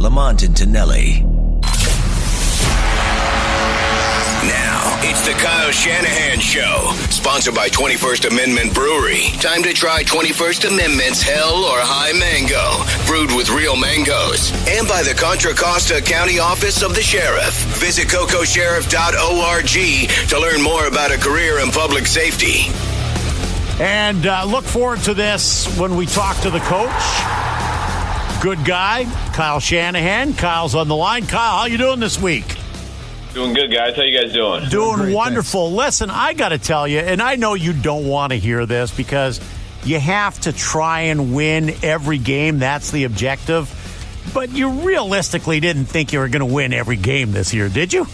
Lamont Tonelli. Now, it's the Kyle Shanahan Show, sponsored by 21st Amendment Brewery. Time to try 21st Amendment's Hell or High Mango, brewed with real mangoes. And by the Contra Costa County Office of the Sheriff. Visit cocosheriff.org to learn more about a career in public safety. And look forward to this when we talk to the coach. Good guy, Kyle Shanahan. Kyle's on the line. Kyle, how you doing this week? Doing good, guys. How you guys doing? Doing great, wonderful. Thanks. Listen, I got to tell you, and I know you don't want to hear this because you have to try and win every game. That's the objective. But you realistically didn't think you were going to win every game this year, did you?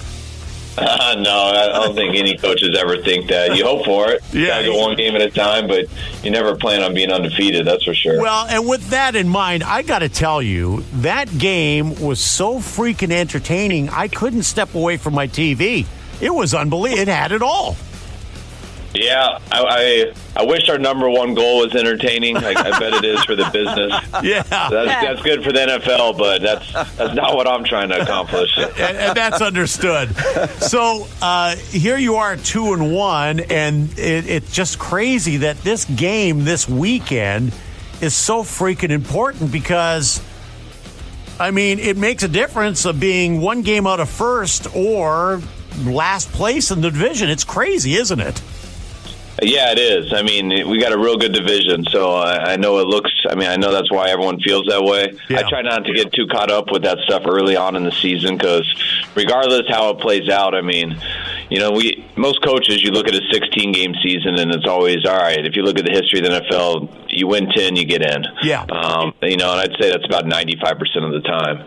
No, I don't think any coaches ever think that. You hope for it. You gotta go one game at a time, but you never plan on being undefeated, that's for sure. Well, and with that in mind, I got to tell you, that game was so freaking entertaining, I couldn't step away from my TV. It was unbelievable. It had it all. Yeah, I wish our number one goal was entertaining. I bet it is for the business. Yeah. That's good for the NFL, but that's not what I'm trying to accomplish. And that's understood. So here you are 2-1, and it's just crazy that this game this weekend is so freaking important because, I mean, it makes a difference of being one game out of first or last place in the division. It's crazy, isn't it? Yeah, it is. I mean, we got a real good division, so I know it looks – I mean, I know that's why everyone feels that way. Yeah. I try not to get too caught up with that stuff early on in the season because regardless how it plays out, I mean, you know, most coaches, you look at a 16-game season and it's always, all right, if you look at the history of the NFL, you win 10, you get in. Yeah. You know, and I'd say that's about 95% of the time.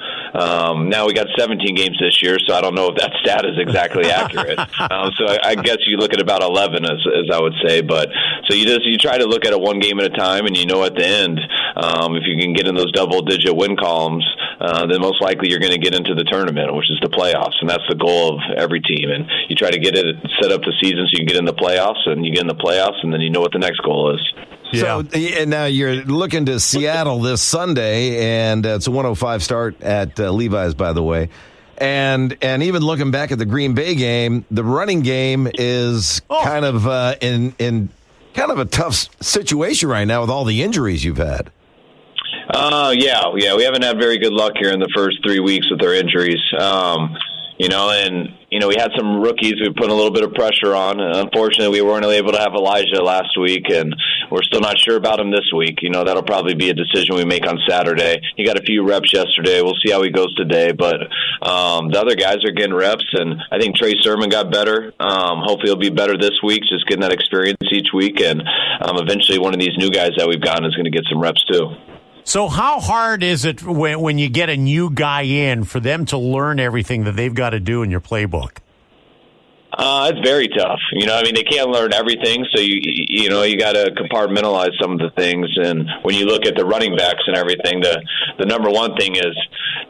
Now we got 17 games this year, so I don't know if that stat is exactly accurate. So I guess you look at about 11, as I would say. But so you try to look at it one game at a time, and you know at the end, if you can get in those double-digit win columns, then most likely you're going to get into the tournament, which is the playoffs, and that's the goal of every team. And you try to get it set up the season so you can get in the playoffs, and you get in the playoffs, and then you know what the next goal is. Yeah. So and now you're looking to Seattle this Sunday, and it's a 105 start at Levi's, by the way. And even looking back at the Green Bay game, the running game is kind of in kind of a tough situation right now with all the injuries you've had. Yeah, we haven't had very good luck here in the first 3 weeks with our injuries. You know, and, you know, we had some rookies we put a little bit of pressure on. Unfortunately, we weren't able to have Elijah last week, and we're still not sure about him this week. You know, that'll probably be a decision we make on Saturday. He got a few reps yesterday. We'll see how he goes today. But the other guys are getting reps, and I think Trey Sermon got better. Hopefully he'll be better this week, just getting that experience each week. And eventually one of these new guys that we've gotten is going to get some reps too. So how hard is it when you get a new guy in for them to learn everything that they've got to do in your playbook? It's very tough. You know, I mean, they can't learn everything, so you know, you got to compartmentalize some of the things. And when you look at the running backs and everything, the number one thing is,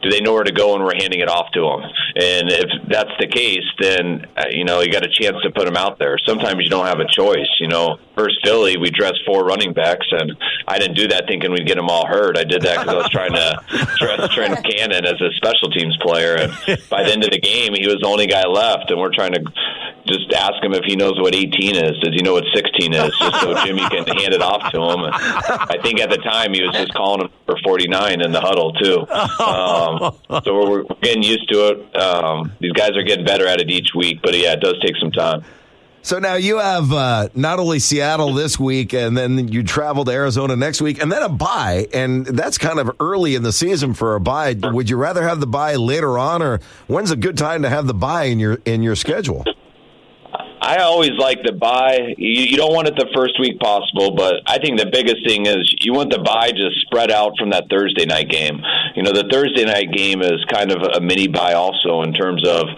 do they know where to go when we're handing it off to them? And if that's the case, then you know, you got a chance to put them out there. Sometimes you don't have a choice. You know, first Philly, we dressed 4 running backs, and I didn't do that thinking we'd get them all hurt. I did that because I was trying to dress Trent Cannon as a special teams player. And by the end of the game, he was the only guy left, and we're trying to just ask him if he knows what 18 is. Does he know what 16 is? Just so Jimmy can hand it off to him. And I think at the time he was just calling him for 49 in the huddle too. So we're getting used to it. These guys are getting better at it each week, but yeah, it does take some time. So now you have not only Seattle this week, and then you travel to Arizona next week, and then a bye, and that's kind of early in the season for a bye. Would you rather have the bye later on, or when's a good time to have the bye in your schedule? I always like the bye. You don't want it the first week possible, but I think the biggest thing is you want the bye just spread out from that Thursday night game. You know, the Thursday night game is kind of a mini bye also in terms of,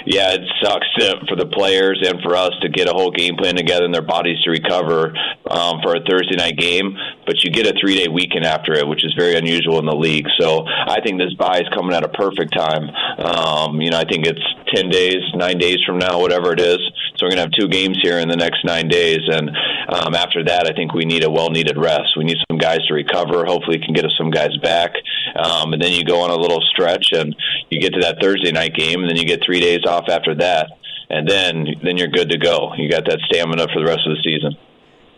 yeah, it sucks for the players and for us to get a whole game plan together and their bodies to recover for a Thursday night game, but you get a 3-day weekend after it, which is very unusual in the league. So I think this bye is coming at a perfect time. You know, I think it's 10 days, 9 days from now, whatever it is, So we're going to have 2 games here in the next 9 days. And after that, I think we need a well-needed rest. We need some guys to recover. Hopefully can get us some guys back. And then you go on a little stretch, and you get to that Thursday night game, and then you get 3 days off after that. And then you're good to go. You got that stamina for the rest of the season.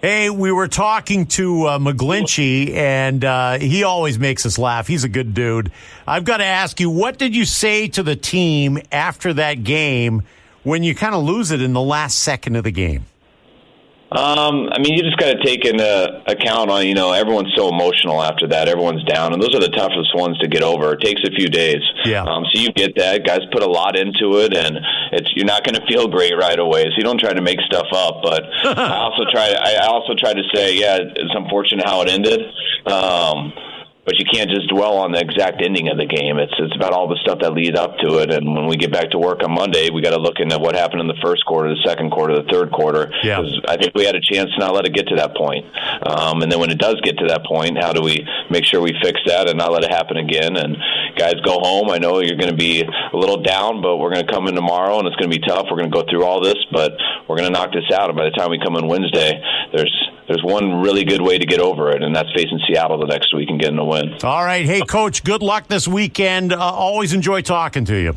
Hey, we were talking to McGlinchey, and he always makes us laugh. He's a good dude. I've got to ask you, what did you say to the team after that game when you kind of lose it in the last second of the game? I mean, you just got to take into account on, everyone's so emotional after that. Everyone's down, and those are the toughest ones to get over. It takes a few days. Yeah. So you get that. Guys put a lot into it, and you're not going to feel great right away. So you don't try to make stuff up. But I also try to say, yeah, it's unfortunate how it ended. But you can't just dwell on the exact ending of the game. It's about all the stuff that lead up to it. And when we get back to work on Monday, we got to look into what happened in the first quarter, the second quarter, the third quarter. Yeah. I think we had a chance to not let it get to that point. And then when it does get to that point, how do we make sure we fix that and not let it happen again? And guys, go home. I know you're going to be a little down, but we're going to come in tomorrow, and it's going to be tough. We're going to go through all this, but we're going to knock this out. And by the time we come in Wednesday, there's one really good way to get over it, and that's facing Seattle the next week and getting a win. All right. Hey, Coach, good luck this weekend. Always enjoy talking to you.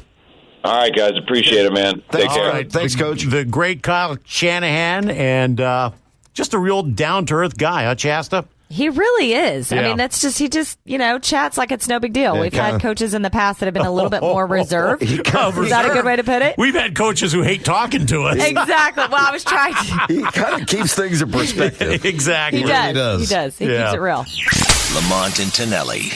All right, guys. Appreciate it, man. Take care. All right. Thanks, Coach. The great Kyle Shanahan, and just a real down-to-earth guy, huh, Shasta? He really is. Yeah. I mean, he just, chats like it's no big deal. We've had coaches in the past that have been a little bit more reserved. Is that a good way to put it? We've had coaches who hate talking to us. Exactly. Well, I was trying to. He kind of keeps things in perspective. Exactly. He does. He keeps it real. Lamont and Tonelli.